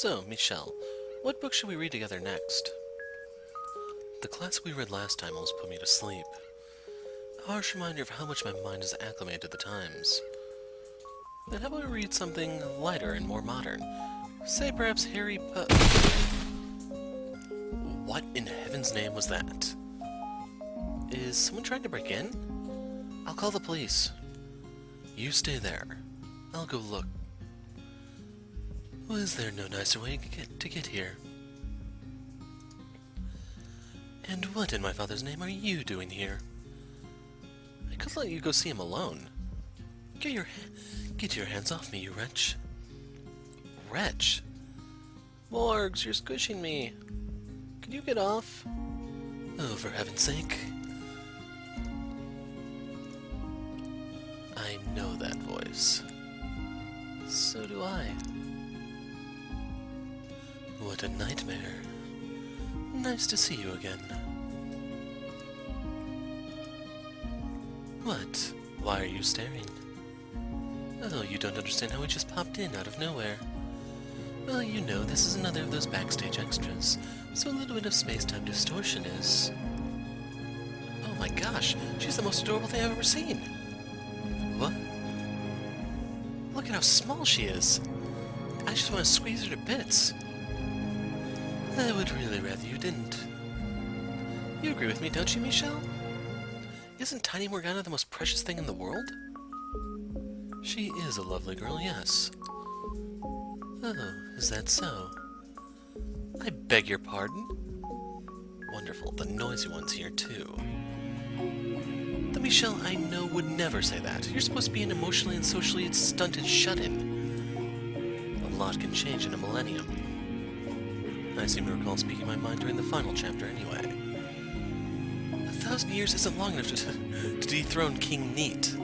So, Michel, what book should we read together next? The classic we read last time almost put me to sleep. A harsh reminder of how much my mind is acclimated to the times. Then how about we read something lighter and more modern? Say perhaps Harry Potter. What in heaven's name was that? Is someone trying to break in? I'll call the police. You stay there. I'll go look. Was there no nicer way to get here? And what in my father's name are you doing here? I could let you go see him alone. Get your hands off me, you wretch. Wretch? Morgs, you're squishing me. Could you get off? Oh, for heaven's sake. I know that voice. So do I. What a nightmare. Nice to see you again. What? Why are you staring? Oh, you don't understand how we just popped in out of nowhere. Well, you know, this is another of those Backstage extras, so a little bit of space-time distortion is... Oh my gosh, she's the most adorable thing I've ever seen! What? Look at how small she is! I just want to squeeze her to bits. I would really rather you didn't. You agree with me, don't you, Michel? Isn't Tiny Morgana the most precious thing in the world? She is a lovely girl, yes. Oh, is that so? I beg your pardon? Wonderful, the noisy one's here too. The Michel I know would never say that. You're supposed to be an emotionally and socially stunted shut-in. A lot can change in a millennium. I seem to recall speaking my mind during the final chapter anyway. 1,000 years isn't long enough to dethrone King Neat.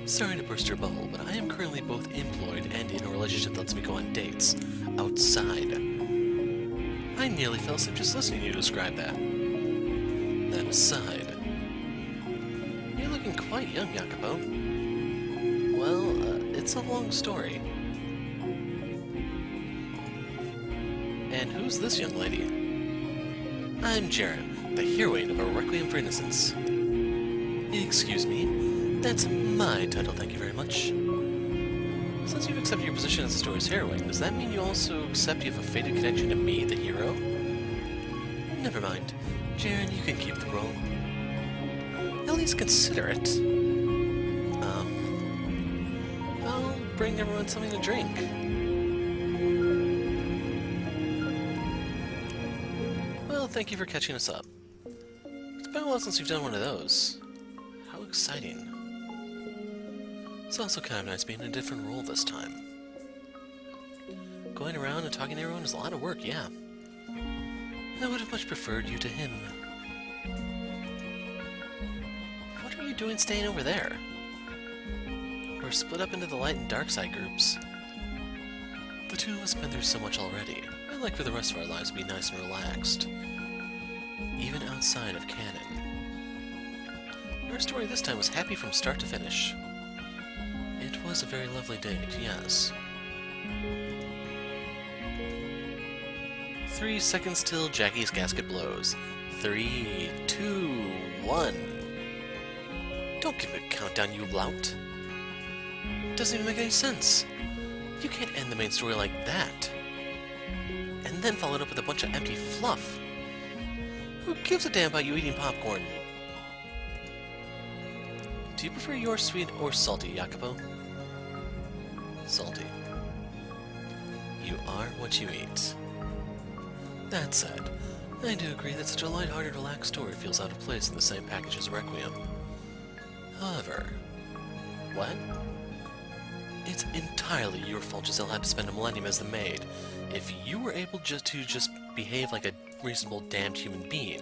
Sorry to burst your bubble, but I am currently both employed and in a relationship that lets me go on dates. Outside. I nearly fell asleep just listening to you describe that. That aside... You're looking quite young, Jacopo. Well, it's a long story. And who's this young lady? I'm Jaren, the heroine of a Requiem for Innocence. Excuse me, that's my title, thank you very much. Since you've accepted your position as the story's heroine, does that mean you also accept you have a fated connection to me, the hero? Never mind. Jaren, you can keep the role. At least consider it. I'll bring everyone something to drink. Well, thank you for catching us up. It's been a while since you've done one of those. How exciting. It's also kind of nice being in a different role this time. Going around and talking to everyone is a lot of work, yeah. I would have much preferred you to him. What are you doing staying over there? We're split up into the light and dark side groups. The two of us have been through so much already. I'd like for the rest of our lives to be nice and relaxed. Even outside of canon. Our story this time was happy from start to finish. It was a very lovely date, yes. 3 seconds till Jackie's gasket blows. 3, 2, 1. Don't give me a countdown, you lout. Doesn't even make any sense. You can't end the main story like that. And then follow it up with a bunch of empty fluff. Who gives a damn about you eating popcorn? Do you prefer yours sweet or salty, Jacopo? Salty. You are what you eat. That said, I do agree that such a lighthearted, relaxed story feels out of place in the same package as Requiem. However... What? It's entirely your fault Giselle had to spend a millennium as the maid. If you were able to just behave like a reasonable damned human being,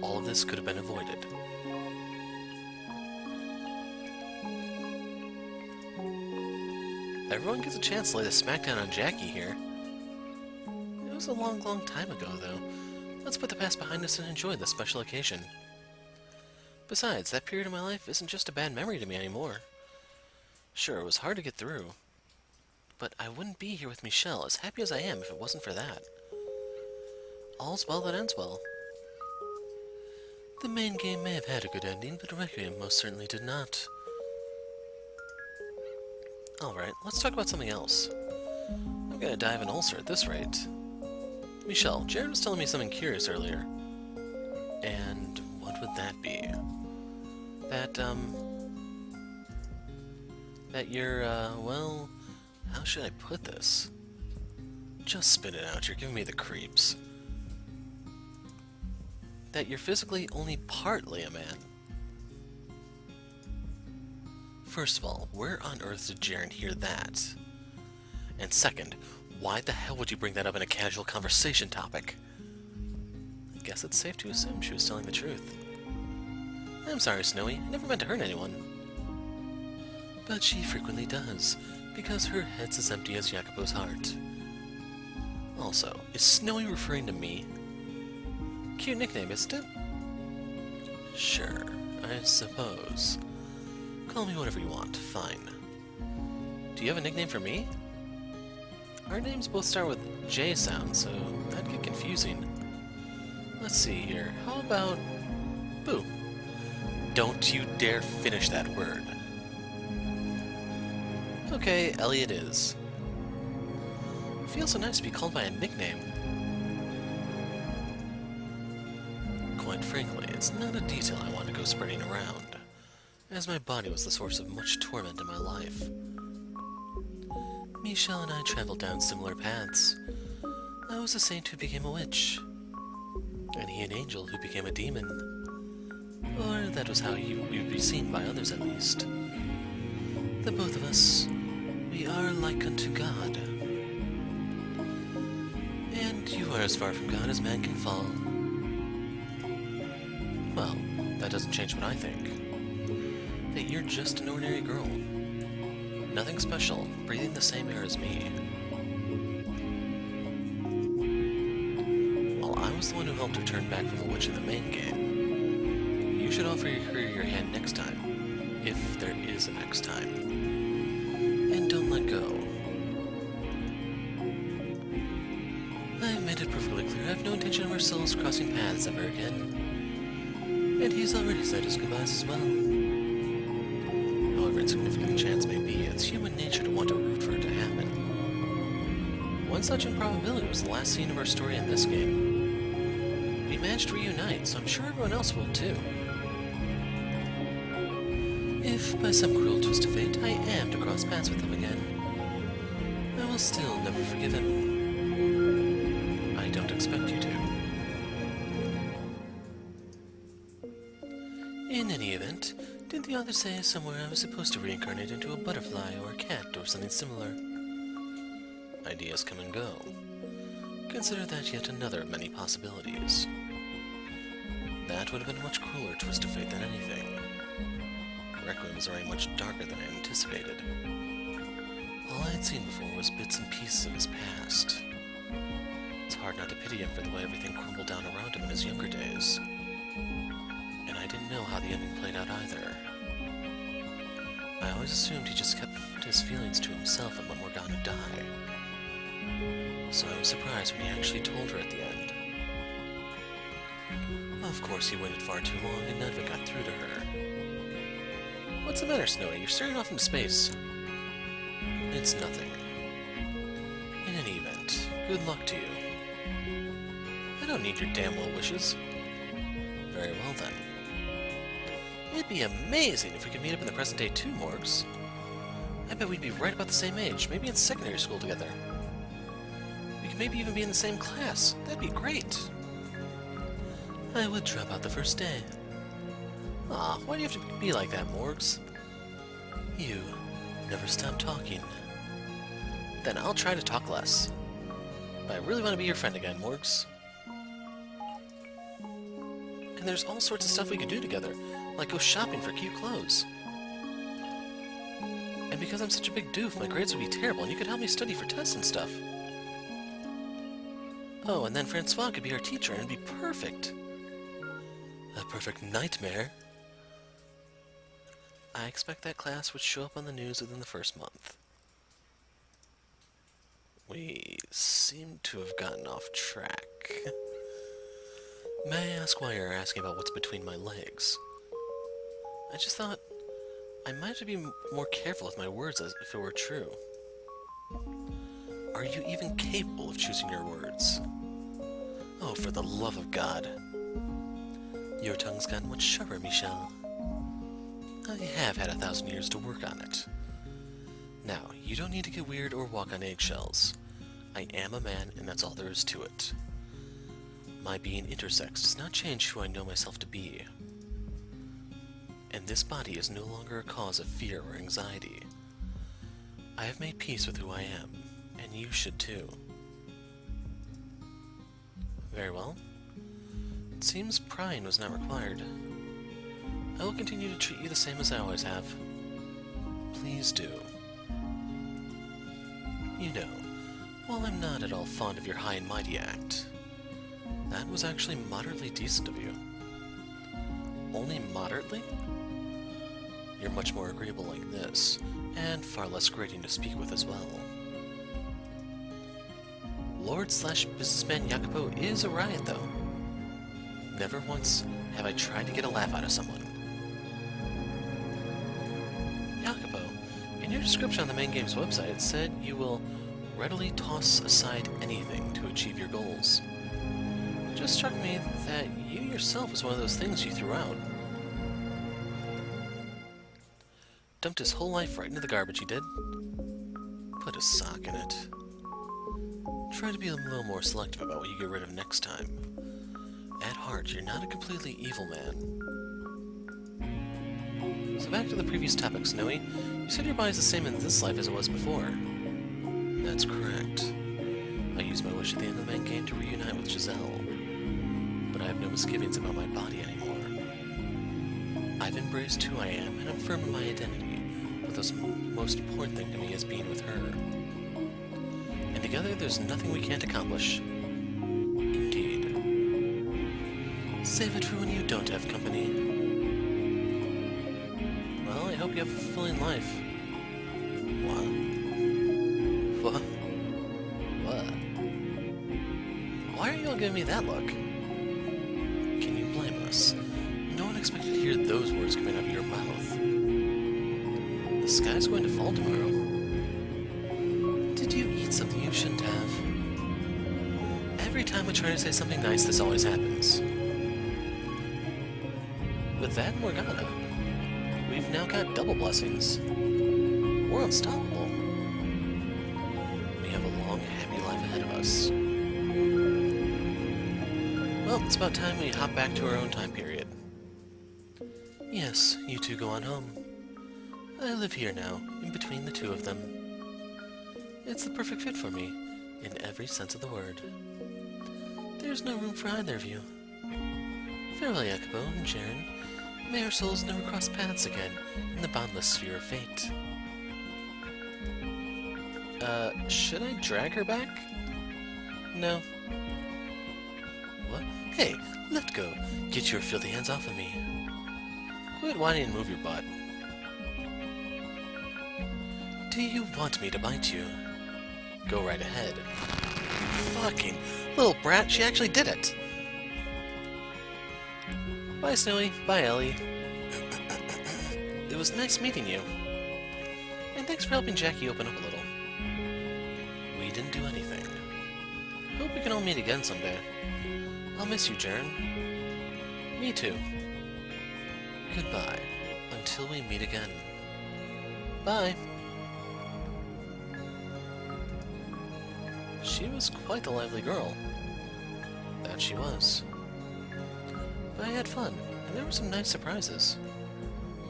all of this could have been avoided. Everyone gets a chance to lay the smackdown on Jackie here. It was a long, long time ago, though. Let's put the past behind us and enjoy this special occasion. Besides, that period of my life isn't just a bad memory to me anymore. Sure, it was hard to get through. but I wouldn't be here with Michel, as happy as I am, if it wasn't for that. All's well that ends well. The main game may have had a good ending, but Requiem most certainly did not. Alright, let's talk about something else. I'm gonna die of an ulcer at this rate. Michel, Jared was telling me something curious earlier. And what would that be? That you're, well, how should I put this? Just spit it out, you're giving me the creeps. That you're physically only partly a man. First of all, where on earth did Jaren hear that? And second, why the hell would you bring that up in a casual conversation topic? I guess it's safe to assume she was telling the truth. I'm sorry, Snowy, I never meant to hurt anyone. But she frequently does, because her head's as empty as Jacopo's heart. Also, is Snowy referring to me? Cute nickname, isn't it? Sure, I suppose. Call me whatever you want, fine. Do you have a nickname for me? Our names both start with J sound, so that'd get confusing. Let's see here, how about... Boo. Don't you dare finish that word. Okay, Ellie it is. It feels so nice to be called by a nickname. Quite frankly, it's not a detail I want to go spreading around, as my body was the source of much torment in my life. Michel and I traveled down similar paths. I was a saint who became a witch, and he an angel who became a demon. Or that was how we would be seen by others at least. The both of us, we are like unto God. And you are as far from God as man can fall. Well, that doesn't change what I think. That you're just an ordinary girl. Nothing special, breathing the same air as me. While I was the one who helped her turn back from the witch in the main game, you should offer her your hand next time, if there is a next time. And don't let go. I've made it perfectly clear I have no intention of ourselves crossing paths ever again. And he's already said his goodbyes as well. However insignificant the chance may be, it's human nature to want to root for it to happen. One such improbability was the last scene of our story in this game. We managed to reunite, so I'm sure everyone else will too. If, by some cruel twist of fate, I am to cross paths with him again, I will still never forgive him. I don't expect you to. In any event, didn't the author say somewhere I was supposed to reincarnate into a butterfly or a cat or something similar? Ideas come and go. Consider that yet another of many possibilities. That would have been a much crueler twist of fate than anything. Requiem was already much darker than I anticipated. All I had seen before was bits and pieces of his past. It's hard not to pity him for the way everything crumbled down around him in his younger days. And I didn't know how the ending played out either. I always assumed he just kept his feelings to himself and let Morgana die. So I was surprised when he actually told her at the end. Of course, he waited far too long and none of it got through to her. What's the matter, Snowy? You're staring off into space. It's nothing. In any event, good luck to you. I don't need your damn well wishes. Very well then. It'd be amazing if we could meet up in the present day too, Morgs. I bet we'd be right about the same age, maybe in secondary school together. We could maybe even be in the same class. That'd be great. I would drop out the first day. Aw, why do you have to be like that, Morgs? You never stop talking. Then I'll try to talk less. But I really want to be your friend again, Morgs. And there's all sorts of stuff we could do together, like go shopping for cute clothes. And because I'm such a big doof, my grades would be terrible, and you could help me study for tests and stuff. Oh, and then Francois could be our teacher, and it'd be perfect. A perfect nightmare. I expect that class would show up on the news within the first month. seem to have gotten off track. May I ask why you're asking about what's between my legs? I just thought I might have to be more careful with my words as if it were true. Are you even capable of choosing your words? Oh, for the love of God. Your tongue's gotten much sharper, Michel. I have had 1,000 years to work on it. Now, you don't need to get weird or walk on eggshells. I am a man, and that's all there is to it. My being intersex does not change who I know myself to be. And this body is no longer a cause of fear or anxiety. I have made peace with who I am, and you should too. Very well. It seems prying was not required. I will continue to treat you the same as I always have. Please do. You know, while I'm not at all fond of your high and mighty act, that was actually moderately decent of you. Only moderately? You're much more agreeable like this, and far less grating to speak with as well. Lord/businessman Jacopo is a riot, though. Never once have I tried to get a laugh out of someone. Jacopo, in your description on the main game's website, it said you will readily toss aside anything to achieve your goals. It just struck me that you yourself was one of those things you threw out. Dumped his whole life right into the garbage, he did. Put a sock in it. Try to be a little more selective about what you get rid of next time. At heart, you're not a completely evil man. So back to the previous topics, Noemi. You said your body's the same in this life as it was before. That's correct. I used my wish at the end of the main game to reunite with Giselle. But I have no misgivings about my body anymore. I've embraced who I am, and I'm firm in my identity, but the most important thing to me is being with her. And together, there's nothing we can't accomplish. Indeed. Save it for when you don't have company. Well, I hope you have a fulfilling life. What? Why are you all giving me that look? Can you blame us? No one expected to hear those words coming out of your mouth. The sky's going to fall tomorrow. Did you eat something you shouldn't have? Every time I try to say something nice, this always happens. With that Morgana, we've now got double blessings. We're unstoppable. We have a long, happy life ahead of us. Well, it's about time we hop back to our own time period. Yes, you two go on home. I live here now, in between the two of them. It's the perfect fit for me, in every sense of the word. There's no room for either of you. Farewell, Jacopo and Jaren. May our souls never cross paths again in the boundless sphere of fate. Should I drag her back? No. What? Hey, let go. Get your filthy hands off of me. Quit whining and move your butt. Do you want me to bite you? Go right ahead. Fucking little brat, she actually did it! Bye, Snowy. Bye, Ellie. It was nice meeting you. And thanks for helping Jackie open up a little. We didn't do anything. Hope we can all meet again someday. I'll miss you, Jaren. Me too. Goodbye, until we meet again. Bye. She was quite the lively girl. That she was. But I had fun, and there were some nice surprises.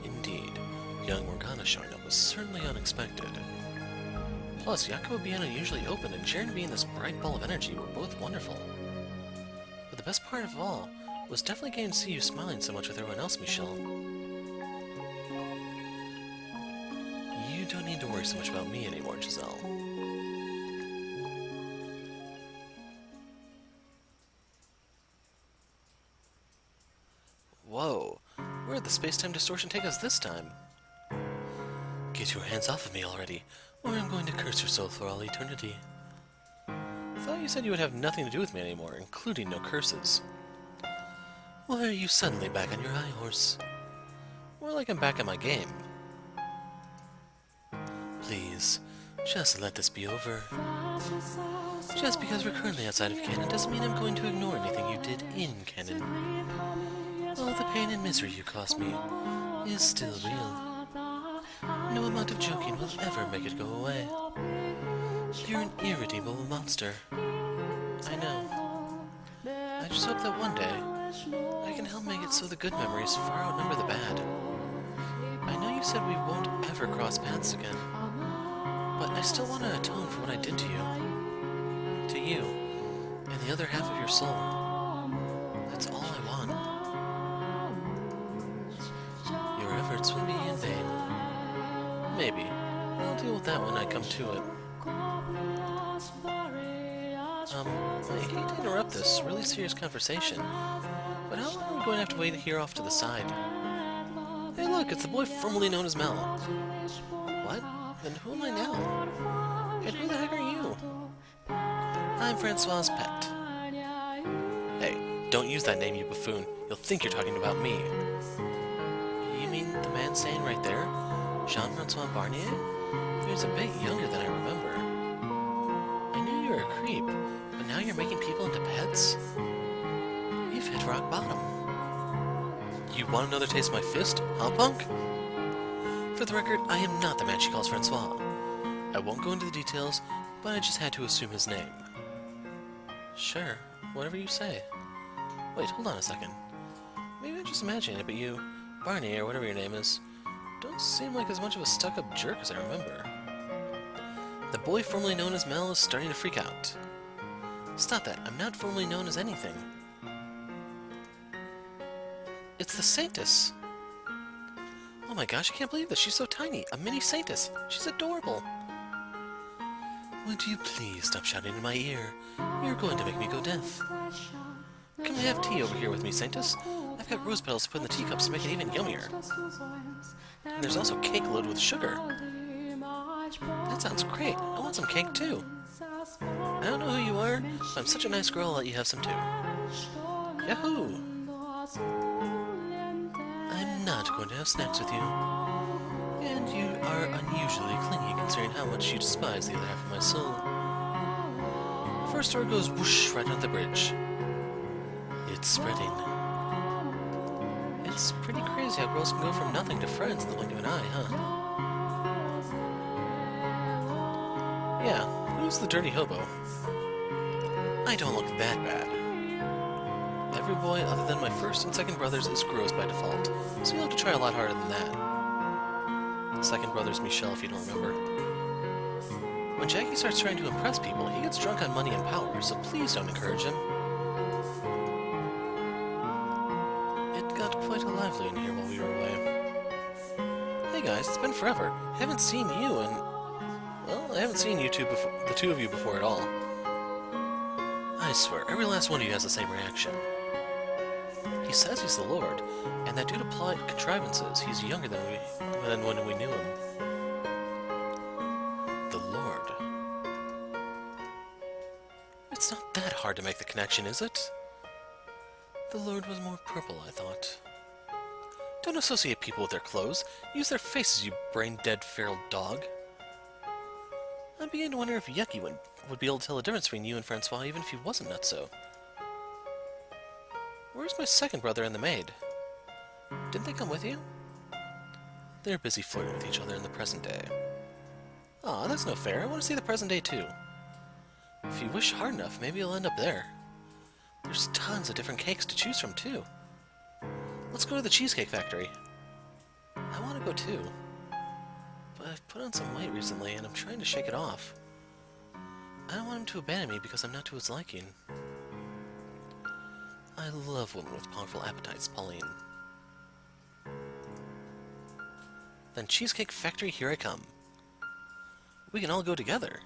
Indeed, young Morgana showing up was certainly unexpected. Plus, Jacopo being unusually open and Jaren being this bright ball of energy were both wonderful. But the best part of all was definitely getting to see you smiling so much with everyone else, Michel. You don't need to worry so much about me anymore, Giselle. Whoa, where'd the space-time distortion take us this time? Get your hands off of me already, or I'm going to curse your soul for all eternity. I thought you said you would have nothing to do with me anymore, including no curses. Why are you suddenly back on your high horse? More like I'm back on my game. Please, just let this be over. Just because we're currently outside of canon doesn't mean I'm going to ignore anything you did in canon. All the pain and misery you caused me is still real. No amount of joking will ever make it go away. You're an irredeemable monster. I know. I just hope that one day I can help make it so the good memories far outnumber the bad. I know you said we won't ever cross paths again, but I still want to atone for what I did to you. To you, and the other half of your soul. That's all I want. Your efforts will be in vain. Maybe. I'll deal with that when I come to it. I hate to interrupt this really serious conversation, but how long are we going to have to wait here off to the side? Hey look, it's the boy formerly known as Mel. What? Then who am I now? And who the heck are you? I'm Francois's pet. Hey, don't use that name, you buffoon. You'll think you're talking about me. You mean the man saying right there? Jean-Francois Barnier? He was a bit younger than I remember. I knew you were a creep, but now you're making people into pets? You've hit rock bottom. You want another taste of my fist, huh, punk? For the record, I am not the man she calls Francois. I won't go into the details, but I just had to assume his name. Sure, whatever you say. Wait, hold on a second. Maybe I'm just imagining it, but you, Barney, or whatever your name is, don't seem like as much of a stuck-up jerk as I remember. The boy formerly known as Mel is starting to freak out. Stop that, I'm not formerly known as anything. It's the Saintess! Oh my gosh, I can't believe this, she's so tiny, a mini Saintess! She's adorable! Would you please stop shouting in my ear? You're going to make me go deaf. Come have tea over here with me, Saintess. I've got rose petals to put in the teacups to make it even yummier. And there's also cake loaded with sugar. That sounds great. I want some cake too. I don't know who you are, but I'm such a nice girl I'll let you have some too. Yahoo! I'm not going to have snacks with you. And you are unusually clingy considering how much you despise the other half of my soul. The first door goes whoosh right onto the bridge. It's spreading. It's pretty crazy how girls can go from nothing to friends in the blink of an eye, huh? Yeah, who's the dirty hobo? I don't look that bad. Every boy other than my first and second brothers is gross by default, so you'll have to try a lot harder than that. The second brother's Michel, if you don't remember. When Jackie starts trying to impress people, he gets drunk on money and power, so please don't encourage him. It got quite lively in here while we were away. Hey guys, it's been forever. I haven't seen you in... Well, I haven't seen you two before, the two of you before at all. I swear, every last one of you has the same reaction. He says he's the Lord, and that due to plot contrivances, he's younger than when we knew him. The Lord. It's not that hard to make the connection, is it? The Lord was more purple, I thought. Don't associate people with their clothes. Use their faces, you brain-dead feral dog. I'm beginning to wonder if Yucky would be able to tell the difference between you and Francois even if he wasn't nutso. Where's my second brother and the maid? Didn't they come with you? They're busy flirting with each other in the present day. Aw, that's no fair. I want to see the present day too. If you wish hard enough, maybe you'll end up there. There's tons of different cakes to choose from too. Let's go to the Cheesecake Factory. I want to go too. But I've put on some weight recently and I'm trying to shake it off. I don't want him to abandon me because I'm not to his liking. I love women with powerful appetites, Pauline. Then Cheesecake Factory, here I come. We can all go together.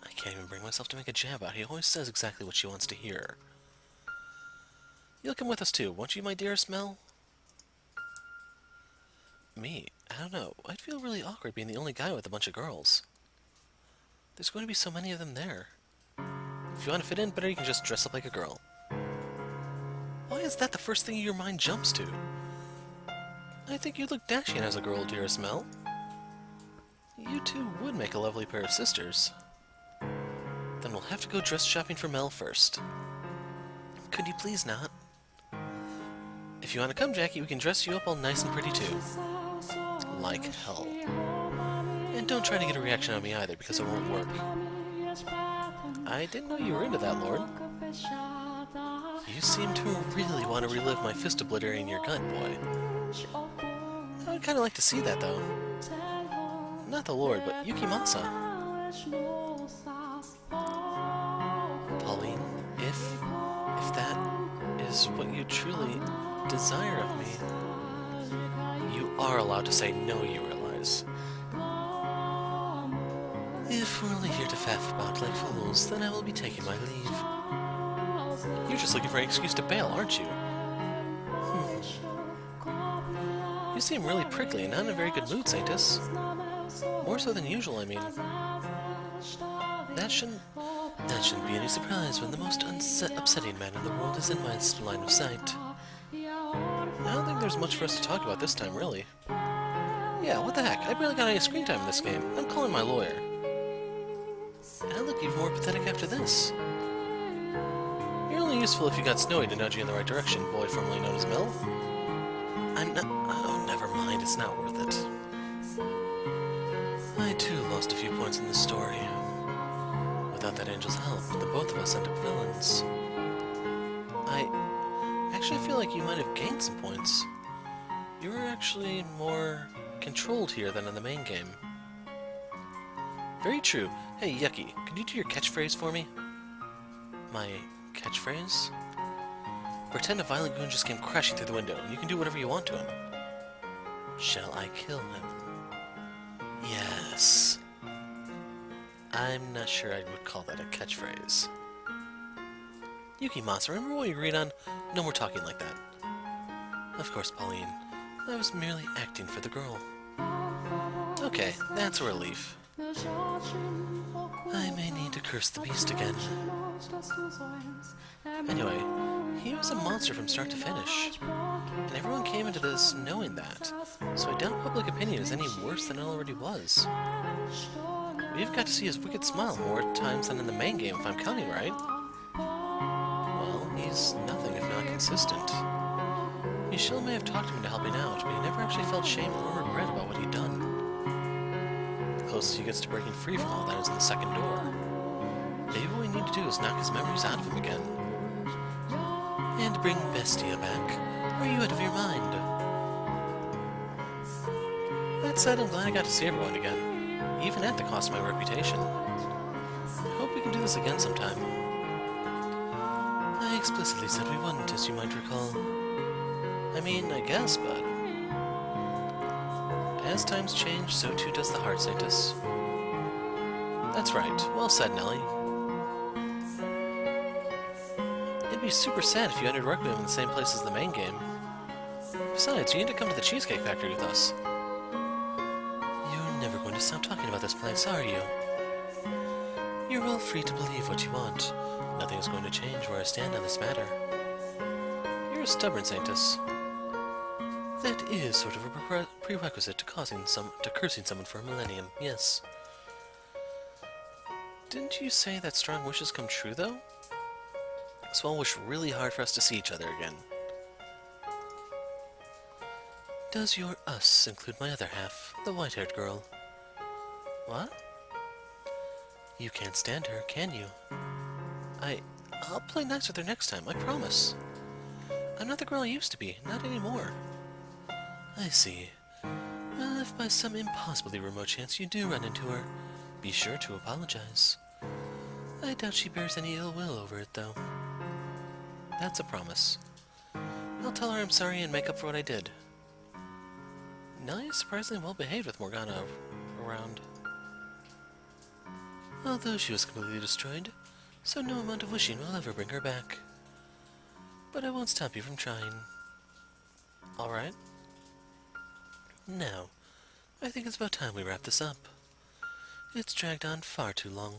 I can't even bring myself to make a jab out. He always says exactly what she wants to hear. You'll come with us too, won't you, my dearest Mel? Me? I don't know. I'd feel really awkward being the only guy with a bunch of girls. There's going to be so many of them there. If you want to fit in better, you can just dress up like a girl. Why is that the first thing your mind jumps to? I think you look dashing as a girl, dearest Mel. You two would make a lovely pair of sisters. Then we'll have to go dress shopping for Mel first. Could you please not? If you want to come, Jackie, we can dress you up all nice and pretty too. Like hell. And don't try to get a reaction on me either, because it won't work. I didn't know you were into that, Lord. You seem to really want to relive my fist obliterating your gut, boy. I would kind of like to see that, though. Not the Lord, but Yukimasa. Pauline, if that is what you truly desire of me, you are allowed to say no, you realize. If we're only here to faff about like fools, then I will be taking my leave. You're just looking for an excuse to bail, aren't you? You seem really prickly and not in a very good mood, Saintus. More so than usual, I mean. That shouldn't be any surprise when the most upsetting man in the world is in my line of sight. I don't think there's much for us to talk about this time, really. Yeah, what the heck? I barely got any screen time in this game. I'm calling my lawyer. I look even more pathetic after this. You're only useful if you got Snowy to nudge you in the right direction, boy formerly known as Mel. I'm not... Oh, never mind. It's not worth it. I, too, lost a few points in this story. Without that angel's help, the both of us end up villains. I actually feel like you might have gained some points. You were actually more controlled here than in the main game. Very true. Hey, Yucky, could you do your catchphrase for me? My catchphrase? Pretend a violent goon just came crashing through the window, and you can do whatever you want to him. Shall I kill him? Yes. I'm not sure I would call that a catchphrase. Yukimasa, remember what we agreed on? No more talking like that. Of course, Pauline. I was merely acting for the girl. Okay, that's a relief. I may need to curse the beast again. Anyway, he was a monster from start to finish. And everyone came into this knowing that, so I doubt public opinion is any worse than it already was. We've got to see his wicked smile more times than in the main game, if I'm counting right. Well, he's nothing if not consistent. Michel may have talked him into helping out, but he never actually felt shame or regret about what he'd done. The closest he gets to breaking free from all that is in the second door. Maybe what we need to do is knock his memories out of him again. And bring Bestia back. Are you out of your mind? That said, I'm glad I got to see everyone again, even at the cost of my reputation. I hope we can do this again sometime. I explicitly said we wouldn't, as you might recall. I mean, I guess, but... As times change, so too does the heart, Saintus. That's right. Well said, Nellie. It'd be super sad if you ended Requiem in the same place as the main game. Besides, you need to come to the Cheesecake Factory with us. You're never going to stop talking about this place, are you? You're all free to believe what you want. Nothing is going to change where I stand on this matter. You're a stubborn Saintus. That is sort of a prerequisite to cursing someone for a millennium, yes. Didn't you say that strong wishes come true, though? So I'll wish really hard for us to see each other again. Does your us include my other half, the white-haired girl? What? You can't stand her, can you? I'll play nice with her next time, I promise. I'm not the girl I used to be, not anymore. I see. Well, if by some impossibly remote chance you do run into her, be sure to apologize. I doubt she bears any ill will over it, though. That's a promise. I'll tell her I'm sorry and make up for what I did. Nellie is surprisingly well behaved with Morgana around. Although she was completely destroyed, so no amount of wishing will ever bring her back. But I won't stop you from trying. Alright. Now, I think it's about time we wrap this up. It's dragged on far too long.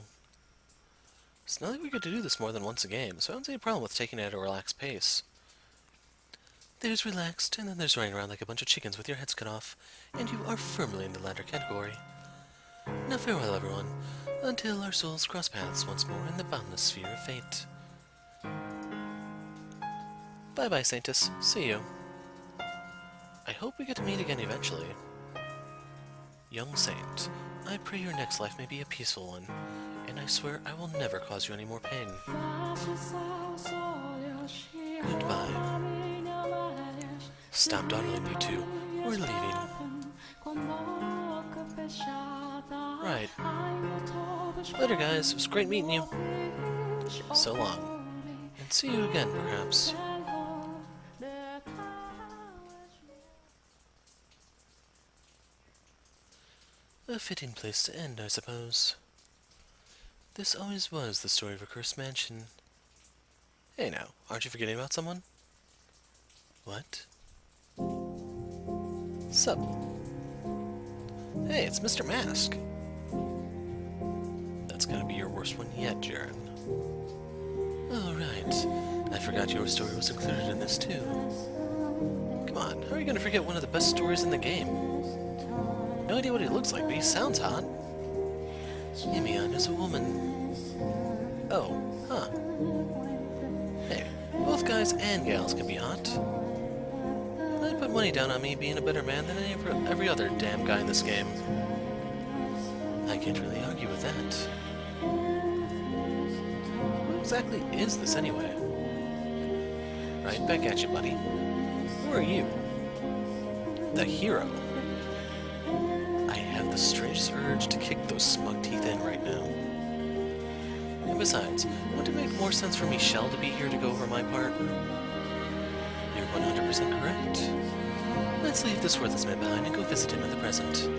It's not like we get to do this more than once a game, so I don't see a problem with taking it at a relaxed pace. There's relaxed, and then there's running around like a bunch of chickens with your heads cut off, and you are firmly in the latter category. Now farewell, everyone, until our souls cross paths once more in the boundless sphere of fate. Bye-bye, Saintus. See you. I hope we get to meet again eventually. Young Saint, I pray your next life may be a peaceful one, and I swear I will never cause you any more pain. Goodbye. Stop dawdling, you two. We're leaving. Right. Later, guys. It was great meeting you. So long. And see you again, perhaps. A fitting place to end, I suppose. This always was the story of a cursed mansion. Hey now, aren't you forgetting about someone? What? Sup? Hey, it's Mr. Mask. That's gonna be your worst one yet, Jaren. Oh, right. I forgot your story was included in this, too. Come on, how are you gonna forget one of the best stories in the game? No idea what he looks like, but he sounds hot. Imeon is a woman. Oh, huh. Hey, both guys and gals can be hot. I'd put money down on me being a better man than every other damn guy in this game. I can't really argue with that. What exactly is this anyway? Right back at you, buddy. Who are you? The hero. I have the strangest urge to kick those smug teeth in right now. And besides, wouldn't it make more sense for Michel to be here to go over my part? You're 100% correct. Let's leave this worthless man behind and go visit him in the present.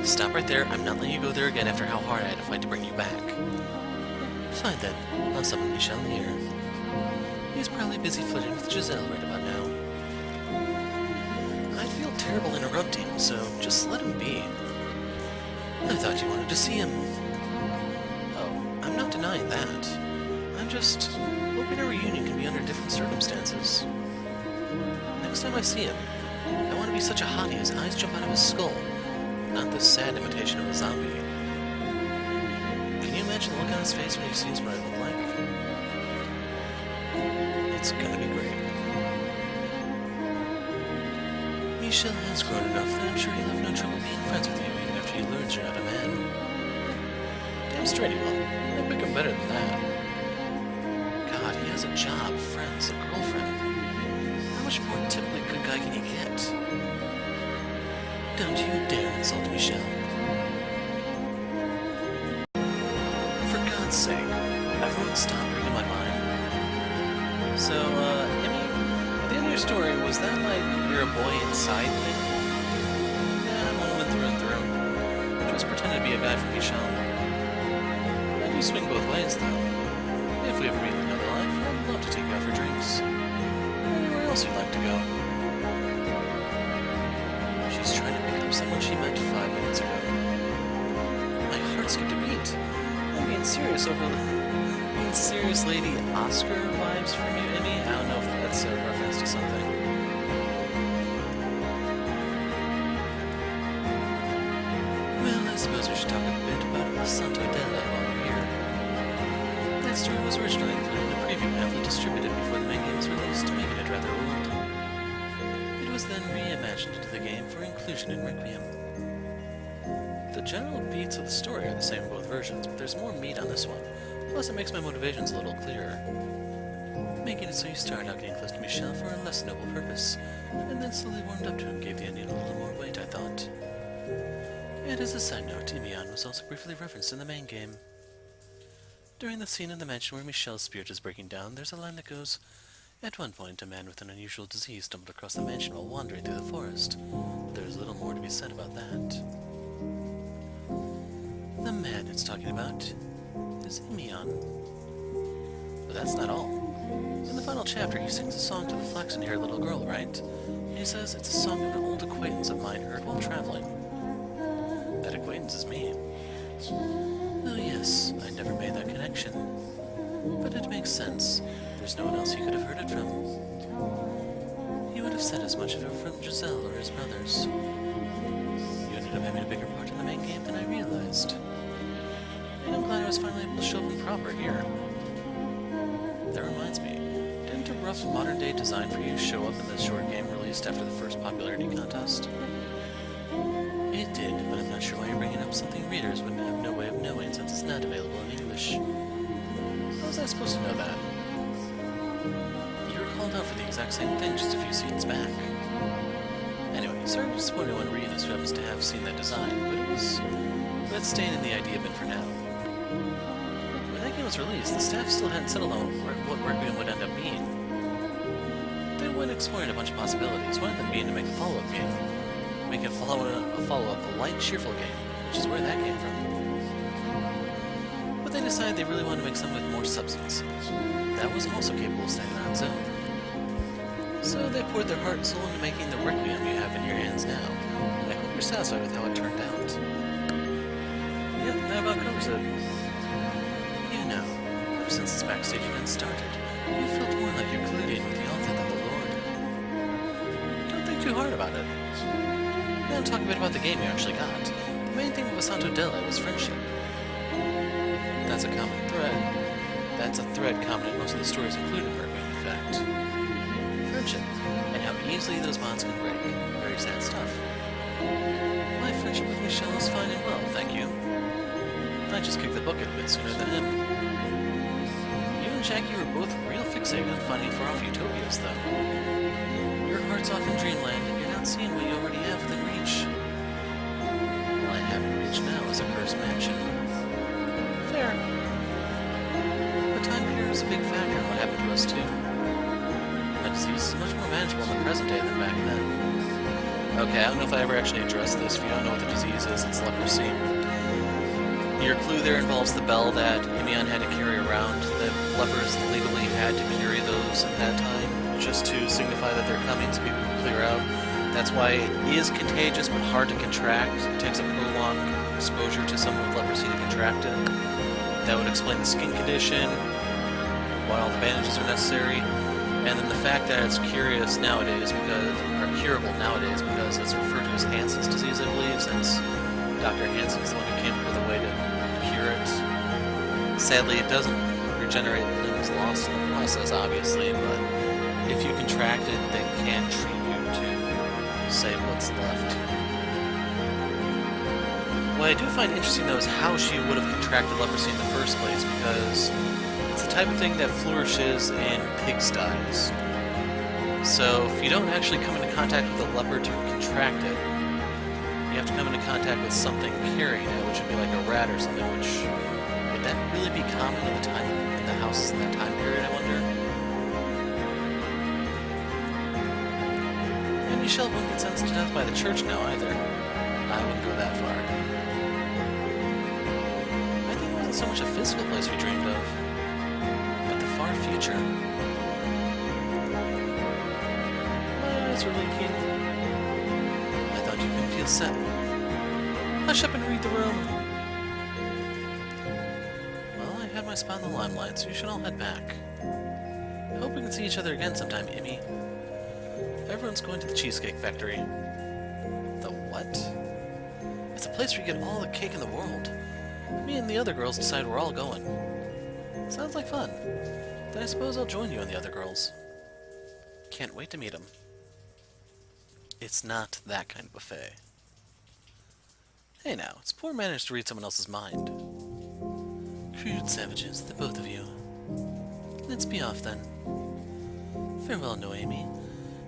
Stop right there. I'm not letting you go there again after how hard I had to fight to bring you back. Fine then. I'll summon Michel here. He's probably busy flirting with Giselle right about now. I'd feel terrible interrupting, so just let him be. I thought you wanted to see him. Oh, I'm not denying that. I'm just hoping our reunion can be under different circumstances. Next time I see him, I want to be such a hottie his eyes jump out of his skull, not this sad imitation of a zombie. Can you imagine the look on his face when he sees what I look like? It's gonna be great. Michel has grown enough that I'm sure he'll have no trouble being friends with you even after he learns you're not a man. Damn straight he will. I'll pick him better than that. God, he has a job, friends, a girlfriend. How much more typically good guy can he get? Don't you dare insult Michel. For God's sake, everyone stop reading my mind. So, Emmy, at the end of your story, was that like you're a boy inside thing? Yeah, I'm a woman through and through. Just pretending to be a guy for Michel. I do swing both ways, though. If we ever meet in another life, I'd love to take you out for drinks. Where else you'd like to go? She's trying to pick up someone she met 5 minutes ago. My heart skipped a beat. I'm being serious over being serious lady Oscar vibes from you, Emmy. I don't know if that's a reference to something. Well, I suppose we should talk a bit about Santo Della while we're here. That story was originally included in a preview pamphlet distributed before the main game was released, making it rather old. It was then reimagined into the game for inclusion in Requiem. The general beats of the story are the same in both versions, but there's more meat on this one. Plus, it makes my motivations a little clearer. Making it so you start out getting close to Michel for a less noble purpose, and then slowly warmed up to him gave the ending a little more weight, I thought. And as a side note, Imeon was also briefly referenced in the main game. During the scene in the mansion where Michel's spirit is breaking down, there's a line that goes, "At one point, a man with an unusual disease stumbled across the mansion while wandering through the forest." There's little more to be said about that. The man it's talking about is Imeon. But that's not all. In the final chapter, he sings a song to the flaxen-haired little girl, right? And he says it's a song of an old acquaintance of mine heard while traveling. That acquaintance is me. Oh yes, I never made that connection. But it makes sense. There's no one else he could have heard it from. He would have said as much if it were from Giselle or his brothers. You ended up having a bigger part in the main game than I realized. And I'm glad I was finally able to show up in proper here. That reminds me, didn't a rough modern-day design for you show up in the short game released after the first popularity contest? It did, but I'm not sure why you're bringing up something readers wouldn't have no way of knowing since it's not available in English. How was I supposed to know that? You were called out for the exact same thing just a few seasons back. Anyway, sorry to disappoint anyone reading this who happens to have seen that design, but it's staying in the idea bin for now. When that game was released, the staff still hadn't settled on what Requiem would end up being. They went exploring a bunch of possibilities, one of them being to make a follow-up game. Make a follow-up, a light, cheerful game, which is where that came from. But they decided they really wanted to make something with more substance. That was also capable of standing on its own. So they poured their heart and soul into making the Requiem you have in your hands now. And I hope you're satisfied with how it turned out. Yep, that about covers it. You know, ever since this Backstage event started, you felt more like you're colluding with the author than the Lord. Don't think too hard about it. Now talk a bit about the game you actually got. The main thing with Santo Della was friendship. That's a common thread. That's a thread common in most of the stories included in Requiem, in fact. Friendship, and how easily those bonds can break. Very sad stuff. My friendship with Michel is fine and well, thank you. I just kicked the bucket a bit sooner than him. You and Jackie were both real fixated on finding far-off utopias, though. Your heart's off in dreamland, and you're not seeing what you already have within reach. All I have in reach now is a cursed mansion. Fair. The time period was a big factor in what happened to us, too. My disease is much more manageable in the present day than back then. Okay, I don't know if I ever actually addressed this. If you don't know what the disease is, it's leprosy. Your clue there involves the bell that Imeon had to carry around. The lepers legally had to carry those at that time, just to signify that they're coming so people can clear out. That's why it is contagious but hard to contract. It takes a prolonged exposure to someone with leprosy to contract it. That would explain the skin condition, why all the bandages are necessary, and then the fact that it's curable nowadays because it's referred to as Hansen's disease, I believe, since Dr. Hansen's the one who came up with a way to cure it. Sadly, it doesn't regenerate limbs lost in the process, obviously, but if you contract it, they can treat you to save what's left. What I do find interesting, though, is how she would have contracted leprosy in the first place, because it's the type of thing that flourishes in pigsties. So, if you don't actually come into contact with a leper to contract it, you have to come into contact with something carrying it, which would be like a rat or something, which... would that really be common in the houses in that time period, I wonder? And Michel wouldn't get sentenced to death by the church now, either. I wouldn't go that far. I think it wasn't so much a physical place we dreamed of, but the far future. My eyes are leaking. I thought you couldn't feel set. Hush up and read the room. Well, I had my spot in the limelight, so you should all head back. I hope we can see each other again sometime, Imi. Everyone's going to the Cheesecake Factory. The what? It's a place where you get all the cake in the world. Me and the other girls decide we're all going. Sounds like fun. Then I suppose I'll join you and the other girls. Can't wait to meet them. It's not that kind of buffet. Hey now, it's poor manners to read someone else's mind. Crude savages, the both of you. Let's be off then. Farewell, Noemi.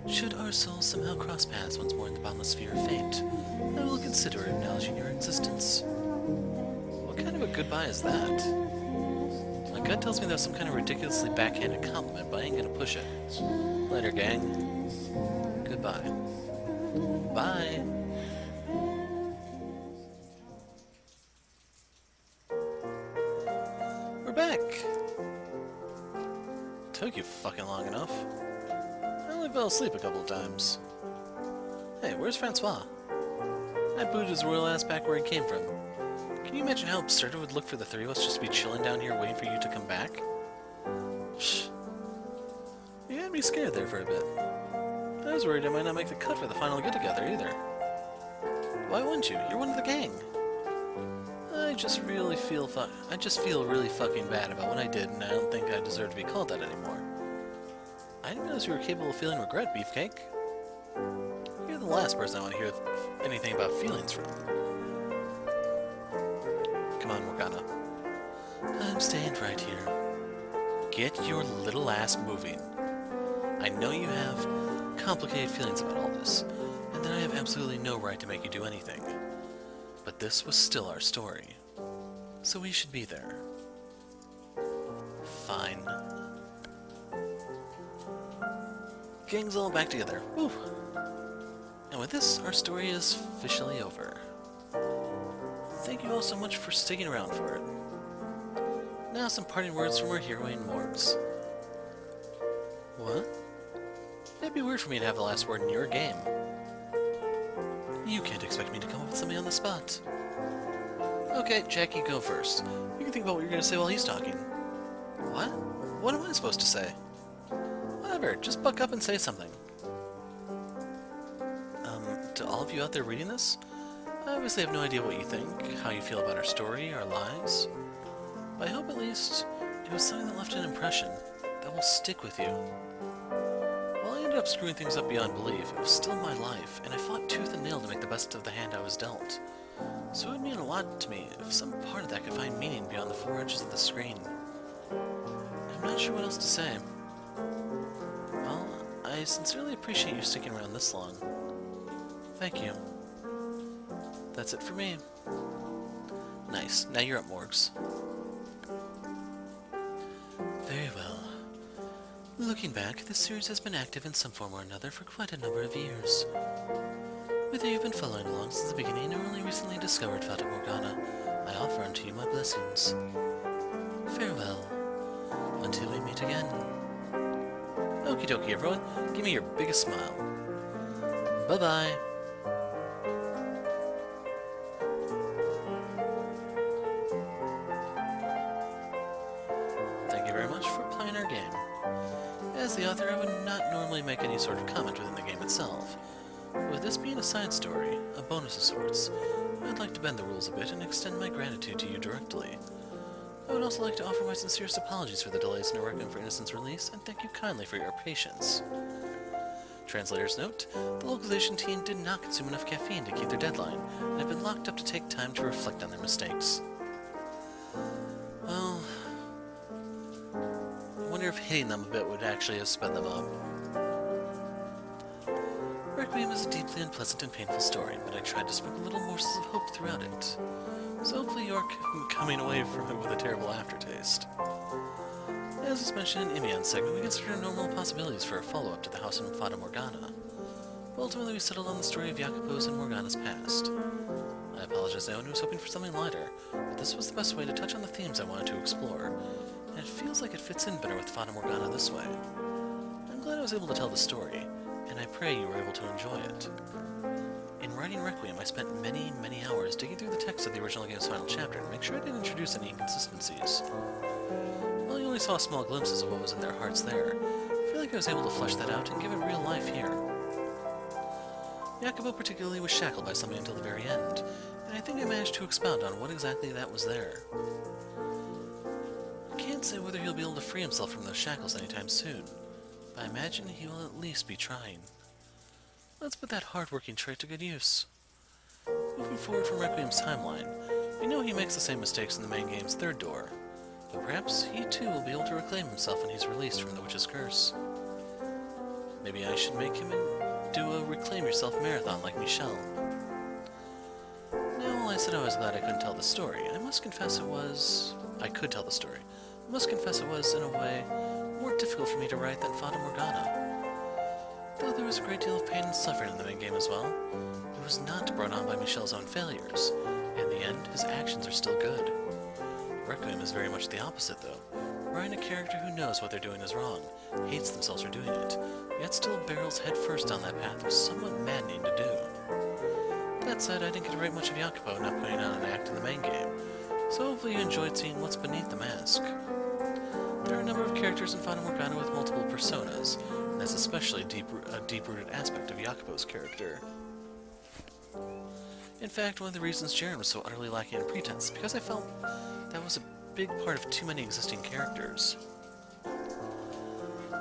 Should our souls somehow cross paths once more in the boundless sphere of fate, I will consider acknowledging your existence. What kind of a goodbye is that? My gut tells me that was some kind of ridiculously backhanded compliment, but I ain't gonna push it. Later, gang. Goodbye. Bye. We're back. Took you fucking long enough. I only fell asleep a couple of times. Hey, where's Francois? I booted his royal ass back where he came from. Can you imagine how absurd it would look for the three of us just to be chilling down here waiting for you to come back? Psh. You had me scared there for a bit. I was worried I might not make the cut for the final get-together either. Why wouldn't you? You're one of the gang. I just really feel really fucking bad about what I did, and I don't think I deserve to be called that anymore. I didn't realize you were capable of feeling regret, Beefcake. You're the last person I want to hear anything about feelings from. Come on, Morgana. I'm staying right here. Get your little ass moving. I know you have complicated feelings about all this, and that I have absolutely no right to make you do anything. But this was still our story, so we should be there. Fine. Gang's all back together. Woo! And with this, our story is officially over. Thank you all so much for sticking around for it. Now some parting words from our heroine, Morgs. What? It'd be weird for me to have the last word in your game. You can't expect me to come up with something on the spot. Okay, Jackie, go first. You can think about what you're going to say while he's talking. What? What am I supposed to say? Whatever, just buck up and say something. To all of you out there reading this, I obviously have no idea what you think, how you feel about our story, our lives. But I hope at least it was something that left an impression that will stick with you. While I ended up screwing things up beyond belief, it was still my life, and I fought tooth and nail to make the best of the hand I was dealt. So it would mean a lot to me if some part of that could find meaning beyond the 4 inches of the screen. I'm not sure what else to say. Well, I sincerely appreciate you sticking around this long. Thank you. That's it for me. Nice. Now you're up, Morgs. Very well. Looking back, this series has been active in some form or another for quite a number of years. Whether you've been following along since the beginning or only recently discovered Fata Morgana, I offer unto you my blessings. Farewell, until we meet again. Okie dokie, everyone. Give me your biggest smile. Bye-bye. Thank you very much for playing our game. As the author, I would not normally make any sort of comment within the game itself. With this being a side story, a bonus of sorts, I'd like to bend the rules a bit and extend my gratitude to you directly. I would also like to offer my sincerest apologies for the delays in a Requiem for Innocence release, and thank you kindly for your patience. Translator's note, the localization team did not consume enough caffeine to keep their deadline, and have been locked up to take time to reflect on their mistakes. Well, I wonder if hitting them a bit would actually have sped them up. Requiem is a deeply unpleasant and painful story, but I tried to sprinkle little morsels of hope throughout it. So hopefully you're coming away from it with a terrible aftertaste. As is mentioned in Imeon's segment, we considered normal possibilities for a follow-up to the House in Fata Morgana. But ultimately we settled on the story of Jacopo's and Morgana's past. I apologize to anyone who was hoping for something lighter, but this was the best way to touch on the themes I wanted to explore, and it feels like it fits in better with Fata Morgana this way. I'm glad I was able to tell the story, and I pray you were able to enjoy it. In writing Requiem, I spent many, many hours digging through the text of the original game's final chapter to make sure I didn't introduce any inconsistencies. While you only saw small glimpses of what was in their hearts there, I feel like I was able to flesh that out and give it real life here. Jacopo particularly was shackled by something until the very end, and I think I managed to expound on what exactly that was there. I can't say whether he'll be able to free himself from those shackles anytime soon, but I imagine he will at least be trying. Let's put that hard-working trait to good use. Moving forward from Requiem's timeline, we know he makes the same mistakes in the main game's third door, but perhaps he too will be able to reclaim himself when he's released from the Witch's Curse. Maybe I should make him do a Reclaim Yourself marathon like Michel. Now, while I said I was glad I couldn't tell the story, I must confess it was... I could tell the story. I must confess it was, in a way, more difficult for me to write than Fata Morgana. Though there was a great deal of pain and suffering in the main game as well, it was not brought on by Michel's own failures. In the end, his actions are still good. Requiem is very much the opposite, though, writing a character who knows what they're doing is wrong, hates themselves for doing it, yet still barrels headfirst down that path was somewhat maddening to do. That said, I didn't get to write much of Jacopo not putting on an act in the main game, so hopefully you enjoyed seeing what's beneath the mask. There are a number of characters in Fata Morgana with multiple personas, and that's especially a deep-rooted aspect of Jacopo's character. In fact, one of the reasons Jaren was so utterly lacking in pretense, because I felt that was a big part of too many existing characters.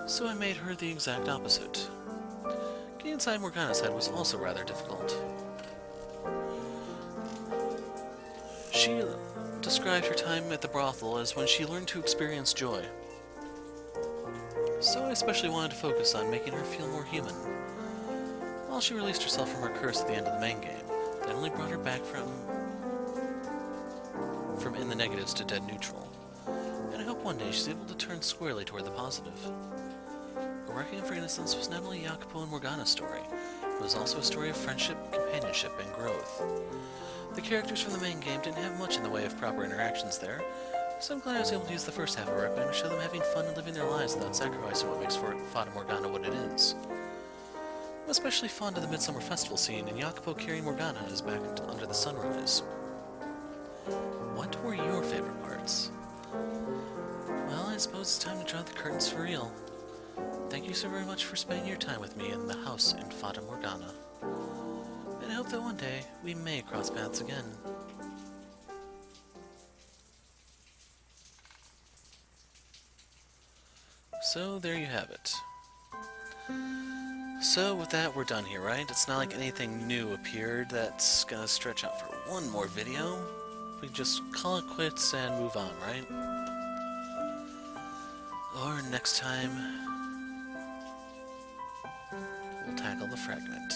So I made her the exact opposite. Getting inside Morgana's head was also rather difficult. She described her time at the brothel as when she learned to experience joy. So I especially wanted to focus on making her feel more human. While she released herself from her curse at the end of the main game, that only brought her back from in the negatives to dead neutral. And I hope one day she's able to turn squarely toward the positive. Requiem for Innocence was not only Jacopo and Morgana's story, it was also a story of friendship, companionship, and growth. The characters from the main game didn't have much in the way of proper interactions there, so I'm glad I was able to use the first half of Requiem to show them having fun and living their lives without sacrificing what makes Fata Morgana what it is. I'm especially fond of the Midsummer Festival scene and Jacopo carrying Morgana on his back under the sunrise. What were your favorite parts? Well, I suppose it's time to draw the curtains for real. Thank you so very much for spending your time with me in the house in Fata Morgana. And I hope that one day we may cross paths again. So there you have it. So with that, we're done here, right? It's not like anything new appeared that's gonna stretch out for one more video. We just call it quits and move on, right? Or next time, we'll tackle the fragment.